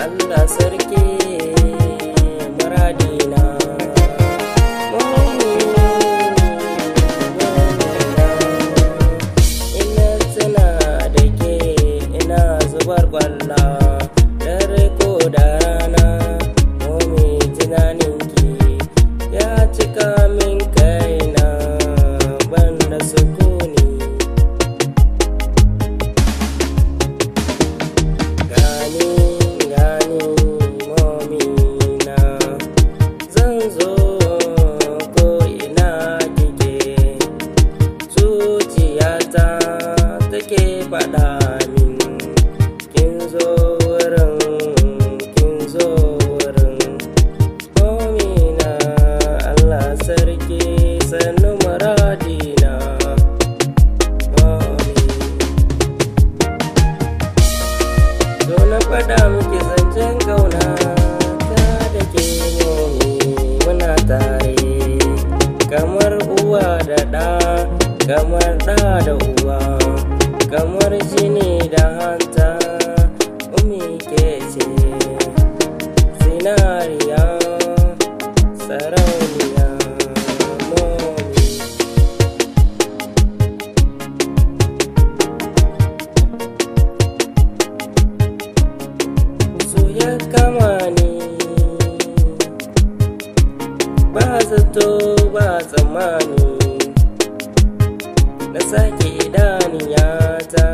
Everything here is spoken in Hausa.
Allah sarki muradina. Ina tuna da ke ina zubar kwalla dare ko da rana. Momi tunaninki ya cika min kaina banda sukuni. Gani momina zan zo ko ina kike, zuciyata take faɗa min kin zo wurin momina. Allah sarki sannu muradina. Zo na faɗa miki zancen kauna ta da ke momi, muna tare kamar uwa da ɗa, kamar ɗa da uwa, kamar jini da hanta. Umi ke ce zinariya sarauniya momi. So ya kama ni ba zato ba tsammani, na sake idaniyata